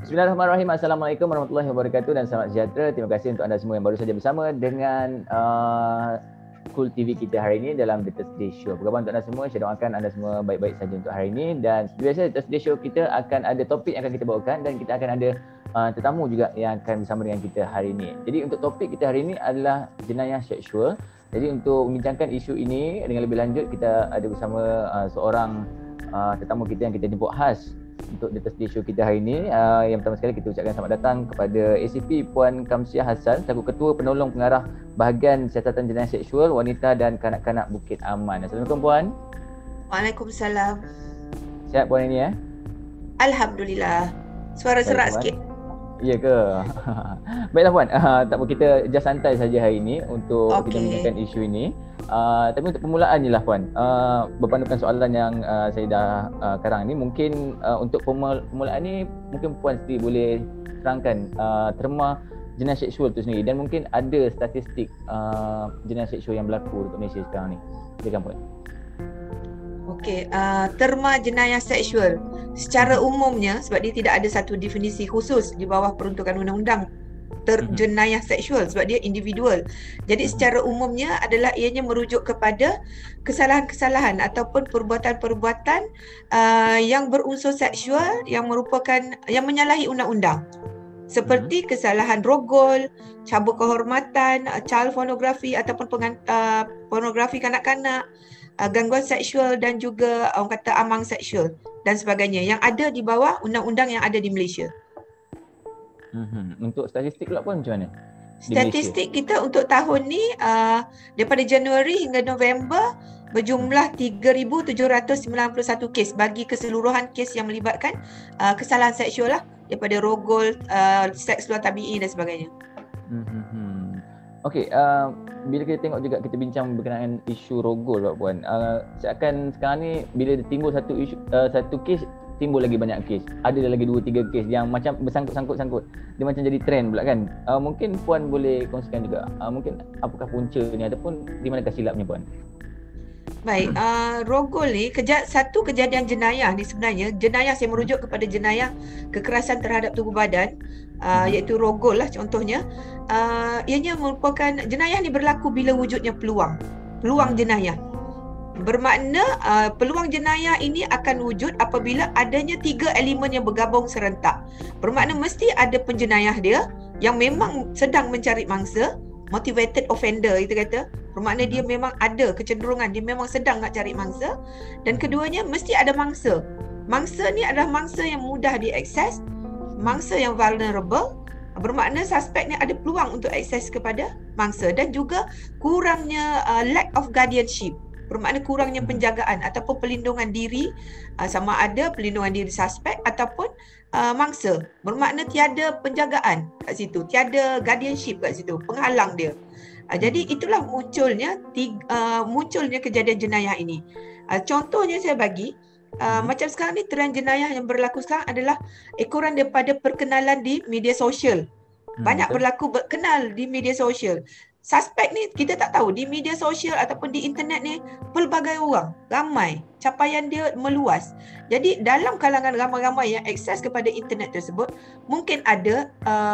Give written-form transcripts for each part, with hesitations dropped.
Bismillahirrahmanirrahim. Assalamualaikum warahmatullahi wabarakatuh dan selamat sejahtera. Terima kasih untuk anda semua yang baru saja bersama dengan Cool TV kita hari ini dalam The Thursday Show. Apa khabar untuk anda semua? Saya doakan anda semua baik-baik saja untuk hari ini. Dan seperti biasa, The Thursday Show kita akan ada topik yang akan kita bawakan dan kita akan ada tetamu juga yang akan bersama dengan kita hari ini. Jadi untuk topik kita hari ini adalah jenayah seksual. Jadi untuk membincangkan isu ini dengan lebih lanjut, kita ada bersama seorang tetamu kita yang kita jemput khas untuk The Thursday Show kita hari ini. Yang pertama sekali kita ucapkan selamat datang kepada ACP Puan Kamsiah Hassan selaku Ketua Penolong Pengarah Bahagian Siasatan Jenayah Seksual Wanita dan Kanak-kanak Bukit Aman. Assalamualaikum Puan. Waalaikumsalam. Sihat Puan ini ya? Alhamdulillah. Suara serak sikit. Ya ke? Baiklah Puan, tak apa, kita just santai saja hari ini untuk kita membincangkan isu ini. Tapi untuk permulaan ni lah Puan, berpandukan soalan yang saya dah karang ni, mungkin untuk permulaan ni mungkin Puan sendiri boleh terangkan terma jenayah seksual tu sendiri dan mungkin ada statistik jenayah seksual yang berlaku dekat Malaysia sekarang ni. Silakan Puan. Okey, terma jenayah seksual secara umumnya, sebab dia tidak ada satu definisi khusus di bawah peruntukan undang-undang jenayah seksual sebab dia individual. Jadi secara umumnya adalah ianya merujuk kepada kesalahan-kesalahan ataupun perbuatan-perbuatan yang berunsur seksual yang merupakan yang menyalahi undang-undang. Seperti kesalahan rogol, cabut kehormatan, child pornography ataupun pornografi kanak-kanak, gangguan seksual dan juga orang kata amang seksual dan sebagainya yang ada di bawah undang-undang yang ada di Malaysia. Untuk statistik pula pun macam mana? Statistik kita untuk tahun ni daripada Januari hingga November berjumlah 3,791 kes bagi keseluruhan kes yang melibatkan kesalahan seksual lah, daripada rogol, seks luar tabi'i dan sebagainya. Okey, bila kita tengok juga, kita bincang berkenaan isu rogol Pak Puan. Seakan sekarang ni bila timbul satu isu, satu kes, timbul lagi banyak kes. Ada lagi 2-3 kes yang macam bersangkut-sangkut. Dia macam jadi trend pula kan. Mungkin Puan boleh kongsikan juga, mungkin apakah punca ni ataupun di manakah silapnya Puan? Baik, rogol ni satu kejadian jenayah ni sebenarnya. Jenayah saya merujuk kepada jenayah kekerasan terhadap tubuh badan, iaitu rogol lah contohnya. Ianya merupakan jenayah ni berlaku bila wujudnya peluang jenayah. Bermakna peluang jenayah ini akan wujud apabila adanya 3 elemen yang bergabung serentak. Bermakna mesti ada penjenayah dia yang memang sedang mencari mangsa, motivated offender kita kata. Bermakna dia memang ada kecenderungan, dia memang sedang nak cari mangsa. Dan keduanya mesti ada mangsa. Mangsa ni adalah mangsa yang mudah diakses, mangsa yang vulnerable. Bermakna suspek ni ada peluang untuk akses kepada mangsa dan juga kurangnya lack of guardianship. Bermakna kurangnya penjagaan ataupun pelindungan diri, sama ada pelindungan diri suspek ataupun mangsa. Bermakna tiada penjagaan kat situ, tiada guardianship kat situ, penghalang dia. Jadi itulah munculnya kejadian jenayah ini. Contohnya saya bagi, macam sekarang ni trend jenayah yang berlaku sekarang adalah ekoran daripada perkenalan di media sosial. Banyak berlaku berkenal di media sosial. Suspek ni kita tak tahu di media sosial ataupun di internet ni pelbagai orang, ramai, capaian dia meluas. Jadi dalam kalangan ramai-ramai yang akses kepada internet tersebut, mungkin ada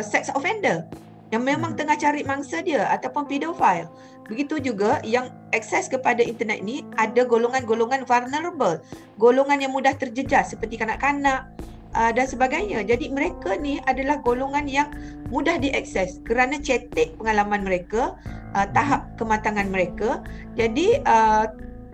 sex offender yang memang tengah cari mangsa dia ataupun pedofile. Begitu juga yang akses kepada internet ni ada golongan-golongan vulnerable, golongan yang mudah terjejas seperti kanak-kanak dan sebagainya. Jadi mereka ni adalah golongan yang mudah diakses kerana cetek pengalaman mereka, tahap kematangan mereka. Jadi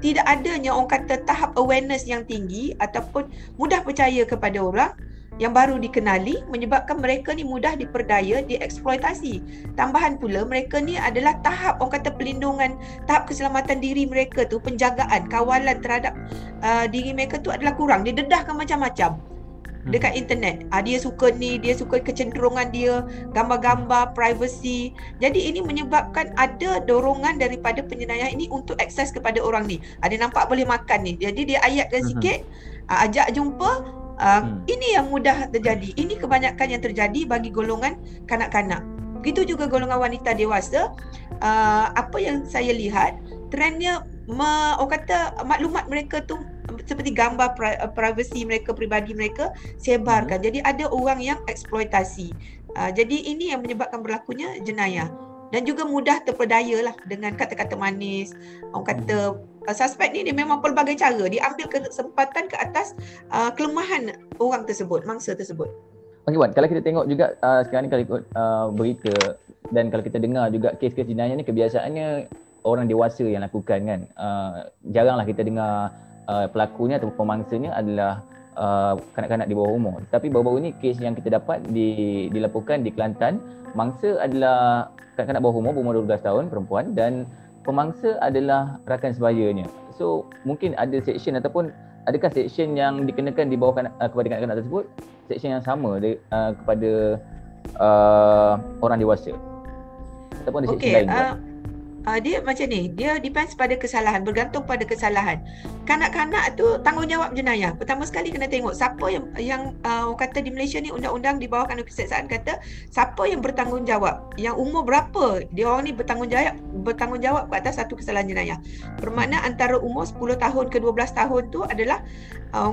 tidak adanya orang kata tahap awareness yang tinggi ataupun mudah percaya kepada orang yang baru dikenali, menyebabkan mereka ni mudah diperdaya, dieksploitasi. Tambahan pula mereka ni adalah tahap orang kata pelindungan, tahap keselamatan diri mereka tu, penjagaan, kawalan terhadap diri mereka tu adalah kurang. Didedahkan macam-macam dekat internet. Dia suka ni, dia suka kecenderungan dia, gambar-gambar, privacy. Jadi ini menyebabkan ada dorongan daripada penjenayah ini untuk akses kepada orang ni. Dia nampak boleh makan ni, jadi dia ayatkan sikit, ajak jumpa. Ini yang mudah terjadi. Ini kebanyakan yang terjadi bagi golongan kanak-kanak. Begitu juga golongan wanita dewasa. Apa yang saya lihat, trendnya orang kata maklumat mereka tu seperti gambar privacy mereka, peribadi mereka sebarkan. Jadi ada orang yang eksploitasi. Jadi ini yang menyebabkan berlakunya jenayah. Dan juga mudah terpedaya lah dengan kata-kata manis. Orang kata suspek ni dia memang pelbagai cara. Dia ambil kesempatan ke atas kelemahan orang tersebut, mangsa tersebut. Okey Wan, kalau kita tengok juga sekarang ni kalau ikut berita dan kalau kita dengar juga kes-kes jenayah ni kebiasaannya orang dewasa yang lakukan kan. Jaranglah kita dengar pelakunya atau pemangsanya adalah kanak-kanak di bawah umur. Tapi baru-baru ni kes yang kita dapat dilaporkan di Kelantan, mangsa adalah kanak-kanak bawah umur berumur 12 tahun perempuan dan pemangsa adalah rakan sebayanya. So mungkin ada seksyen ataupun adakah seksyen yang dikenakan di bawah kepada kanak-kanak tersebut seksyen yang sama kepada orang dewasa ataupun ada seksyen lain juga? Dia macam ni, dia depends pada kesalahan, bergantung pada kesalahan. Kanak-kanak tu tanggungjawab jenayah. Pertama sekali kena tengok siapa yang kata di Malaysia ni undang-undang di bawah kanun keseksaan kata siapa yang bertanggungjawab, yang umur berapa dia orang ni bertanggungjawab ke atas satu kesalahan jenayah. Bermakna antara umur 10 tahun ke 12 tahun tu adalah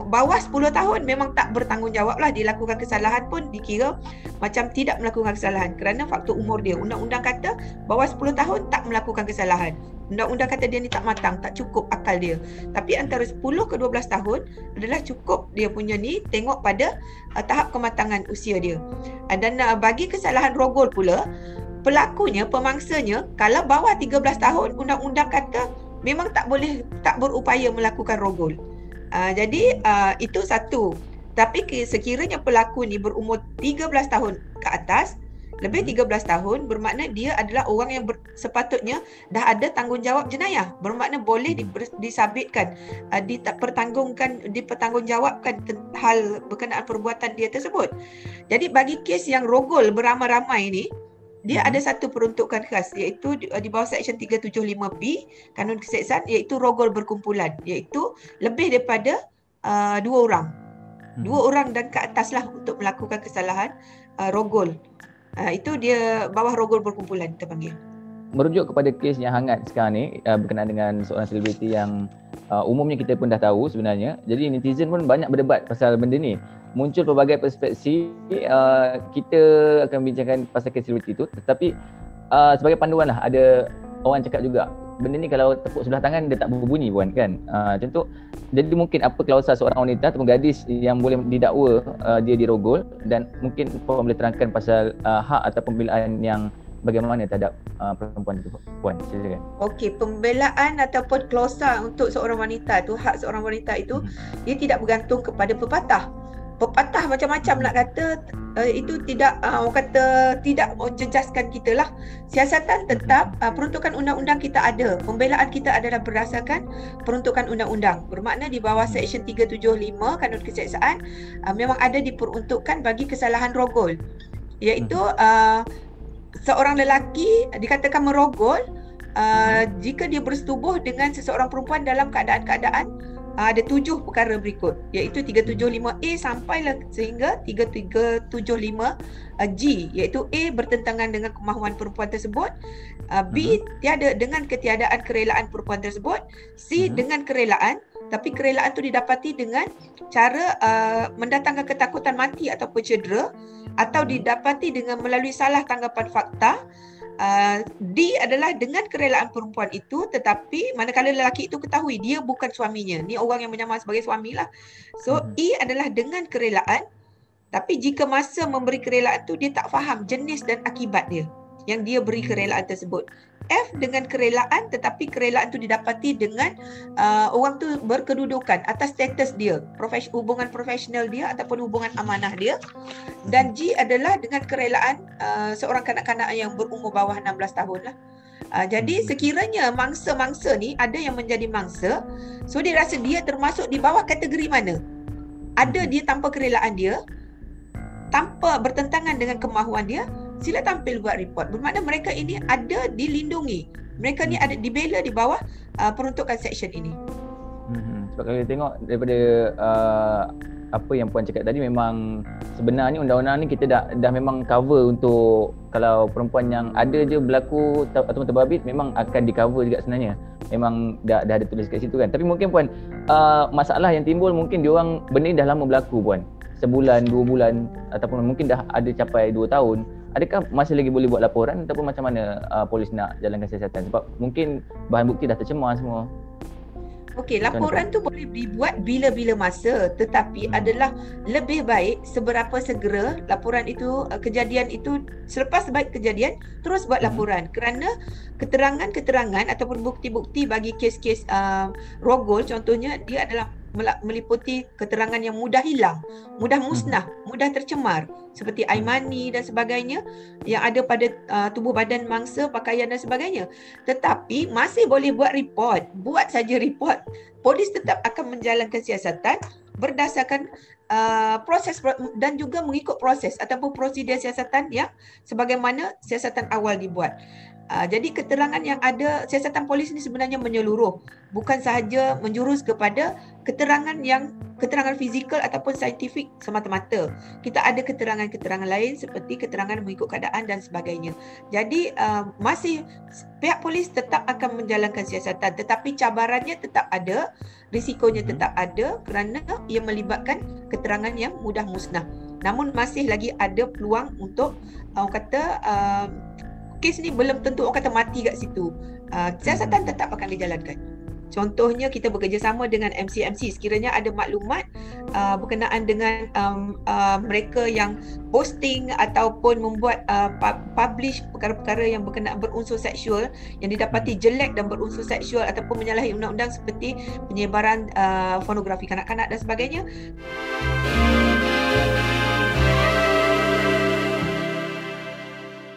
bawah 10 tahun memang tak bertanggungjawab lah, dilakukan kesalahan pun dikira macam tidak melakukan kesalahan kerana faktor umur dia. Undang-undang kata bawah 10 tahun tak melakukan kesalahan. Undang-undang kata dia ni tak matang, tak cukup akal dia. Tapi antara 10 ke 12 tahun adalah cukup dia punya ni tengok pada tahap kematangan usia dia. Dan bagi kesalahan rogol pula, pelakunya, pemangsanya kalau bawah 13 tahun, undang-undang kata memang tak berupaya melakukan rogol. Jadi itu satu. Tapi sekiranya pelaku ni berumur 13 tahun ke atas, lebih 13 tahun, bermakna dia adalah orang yang sepatutnya dah ada tanggungjawab jenayah. Bermakna boleh disabitkan, dipertanggungjawabkan hal berkenaan perbuatan dia tersebut. Jadi bagi kes yang rogol beramai-ramai ni, dia ada satu peruntukan khas, iaitu di bawah Seksyen 375B Kanun Keseksaan, iaitu rogol berkumpulan, iaitu lebih daripada 2 orang. 2 orang dan ke atas lah untuk melakukan kesalahan rogol. Itu dia bawah rogol berkumpulan kita panggil. Merujuk kepada kes yang hangat sekarang ni berkenaan dengan seorang selebriti yang umumnya kita pun dah tahu sebenarnya. Jadi netizen pun banyak berdebat pasal benda ni. Muncul pelbagai perspektif, kita akan bincangkan pasal kes selebriti tu. Tetapi sebagai panduan lah, ada orang cakap juga benda ni kalau tepuk sebelah tangan dia tak berbunyi pun kan. Contoh, jadi mungkin apa klausa seorang wanita ataupun gadis yang boleh didakwa dia dirogol, dan mungkin puan boleh terangkan pasal hak atau pembelaan yang bagaimana terhadap perempuan itu, puan silakan. Okey, pembelaan ataupun klausa untuk seorang wanita tu, hak seorang wanita itu dia tidak bergantung kepada pepatah. Pepatah macam-macam nak kata, itu tidak orang kata tidak menjejaskan kita lah. Siasatan tetap, peruntukan undang-undang kita ada. Pembelaan kita adalah berdasarkan peruntukan undang-undang. Bermakna di bawah Seksyen 375 Kanun Keseksaan memang ada diperuntukkan bagi kesalahan rogol, iaitu seorang lelaki dikatakan merogol jika dia bersetubuh dengan seseorang perempuan dalam keadaan-keadaan ada 7 perkara berikut, iaitu 375A sampailah sehingga 375G, iaitu A bertentangan dengan kemahuan perempuan tersebut, B tiada dengan ketiadaan kerelaan perempuan tersebut, C dengan kerelaan tapi kerelaan itu didapati dengan cara mendatangkan ketakutan mati ataupun cedera, atau didapati dengan melalui salah tanggapan fakta. D adalah dengan kerelaan perempuan itu, tetapi manakala lelaki itu ketahui dia bukan suaminya, ni orang yang menyamar sebagai suami lah. So E adalah dengan kerelaan, tapi jika masa memberi kerelaan tu dia tak faham jenis dan akibat dia yang dia beri kerelaan tersebut. F dengan kerelaan, tetapi kerelaan tu didapati dengan orang tu berkedudukan atas status dia, hubungan profesional dia ataupun hubungan amanah dia. Dan G adalah dengan kerelaan seorang kanak-kanak yang berumur bawah 16 tahun lah. Jadi sekiranya mangsa-mangsa ni ada yang menjadi mangsa, so dia rasa dia termasuk di bawah kategori mana? Ada dia tanpa kerelaan dia, tanpa bertentangan dengan kemahuan dia, sila tampil buat report. Bermakna mereka ini ada dilindungi. Mereka ni ada dibela di bawah peruntukan seksyen ini. Sebab kalau kita tengok daripada apa yang Puan cakap tadi, memang sebenarnya undang-undang ni kita dah memang cover untuk kalau perempuan yang ada je berlaku ataupun terbabit, memang akan di cover juga sebenarnya. Memang dah ada tulis kat situ kan. Tapi mungkin Puan, masalah yang timbul mungkin diorang benda ni dah lama berlaku Puan. Sebulan, 2 bulan ataupun mungkin dah ada capai 2 tahun. Adakah masih lagi boleh buat laporan ataupun macam mana polis nak jalankan siasatan? Sebab mungkin bahan bukti dah tercemar semua. Okey, laporan tu boleh dibuat bila-bila masa, tetapi adalah lebih baik seberapa segera laporan itu, kejadian itu, selepas baik kejadian terus buat laporan, kerana keterangan-keterangan ataupun bukti-bukti bagi kes-kes rogol contohnya, dia adalah meliputi keterangan yang mudah hilang, mudah musnah, mudah tercemar, seperti air mani dan sebagainya yang ada pada tubuh badan mangsa, pakaian dan sebagainya. Tetapi masih boleh buat report, buat saja report. Polis tetap akan menjalankan siasatan berdasarkan proses dan juga mengikut proses ataupun prosedur siasatan yang sebagaimana siasatan awal dibuat. Jadi keterangan yang ada, siasatan polis ini sebenarnya menyeluruh, bukan sahaja menjurus kepada keterangan fizikal ataupun saintifik semata-mata. Kita ada keterangan-keterangan lain seperti keterangan mengikut keadaan dan sebagainya. Jadi masih pihak polis tetap akan menjalankan siasatan, tetapi cabarannya tetap ada, risikonya tetap ada kerana ia melibatkan keterangan yang mudah musnah. Namun masih lagi ada peluang untuk orang kata kes ni belum tentu orang kata mati kat situ. Siasatan tetap akan dijalankan. Contohnya kita bekerjasama dengan MC-MC sekiranya ada maklumat berkenaan dengan mereka yang posting ataupun membuat publish perkara-perkara yang berkenaan berunsur seksual, yang didapati jelek dan berunsur seksual ataupun menyalahi undang-undang seperti penyebaran pornografi kanak-kanak dan sebagainya.